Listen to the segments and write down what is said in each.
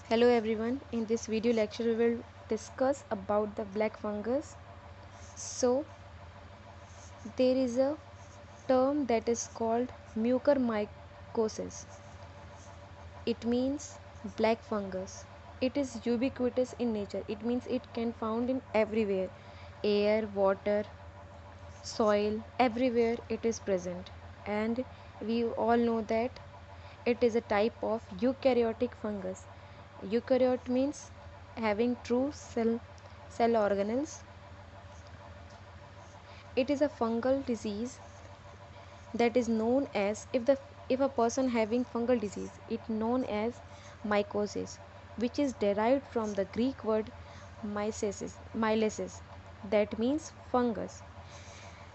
Hello everyone, in this video lecture we will discuss about the black fungus. So there is a term that is called mucormycosis. It means black fungus. It is ubiquitous in nature. It means it can found in everywhere. Air, water, soil, everywhere it is present. And we all know that it is a type of eukaryotic fungus. Eukaryote means having true cell organelles. It is a fungal disease that is known as if a person having fungal disease, it known as mycosis, which is derived from the Greek word mycesis, that means fungus.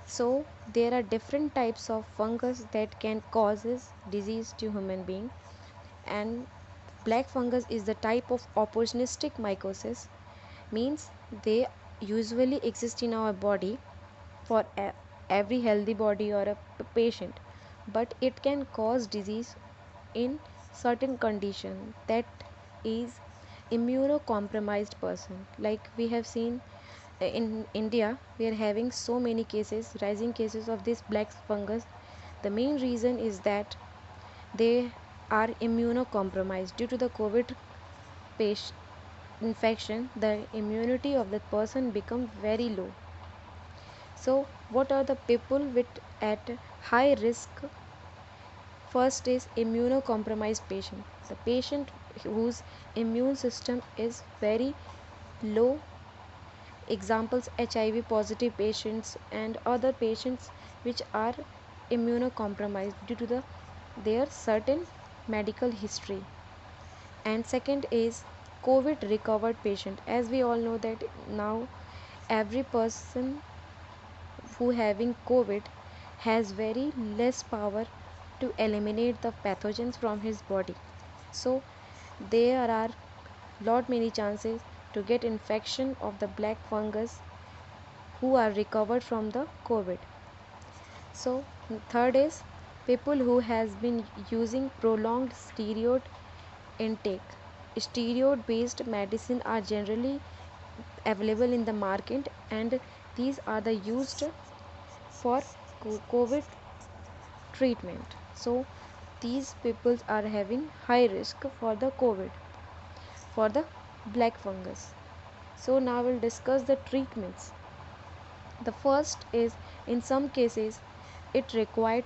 So there are different types of fungus that can causes disease to human being, and black fungus is the type of opportunistic mycosis, means they usually exist in our body for every healthy body or a patient, but it can cause disease in certain condition, that is immunocompromised person. Like we have seen in India, we are having so many cases, rising cases of this black fungus. The main reason is that they are immunocompromised due to the COVID patient infection. The immunity of the person become very low. So what are the people with at high risk? First is immunocompromised patient, the patient whose immune system is very low. Examples: HIV positive patients and other patients which are immunocompromised due to their certain medical history. And second is COVID recovered patient. As we all know that now every person who having COVID has very less power to eliminate the pathogens from his body. So there are lot many chances to get infection of the black fungus who are recovered from the COVID. So third is people who has been using prolonged steroid intake. Steroid based medicine are generally available in the market, and these are the used for COVID treatment. So these people are having high risk for the COVID, for the black fungus. So now we'll discuss the treatments. The first is, in some cases it required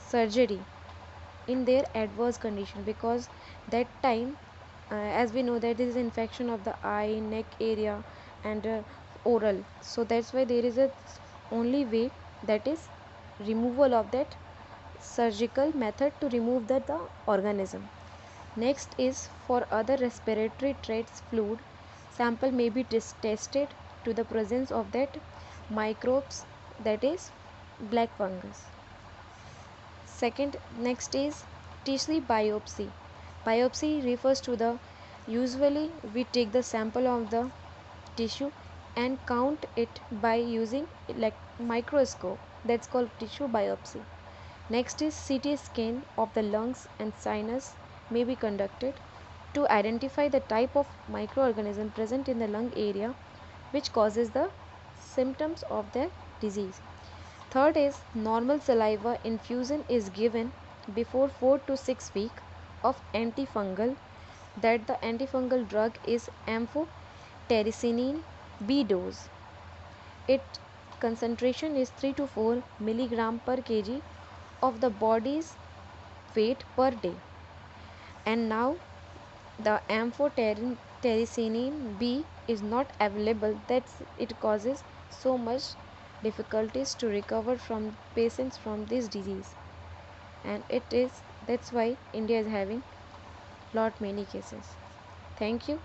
surgery in their adverse condition, because that time, as we know that there is infection of the eye, neck area, and oral. So that's why there is a only way, that is removal of that surgical method to remove the organism. Next is for other respiratory traits fluid, sample may be tested to the presence of that microbes, that is black fungus. Second, next is tissue biopsy. Biopsy refers to the, usually we take the sample of the tissue and count it by using like microscope, that's called tissue biopsy. Next is CT scan of the lungs and sinus may be conducted to identify the type of microorganism present in the lung area which causes the symptoms of the disease. Third is normal saliva infusion is given before 4 to 6 weeks of antifungal, that the antifungal drug is amphotericinin B dose. Its concentration is 3 to 4 milligram per kg of the body's weight per day. And now the amphotericinin B is not available, that it causes so much difficulties to recover from patients from this disease, and it is, that's why India is having lot many cases. Thank you.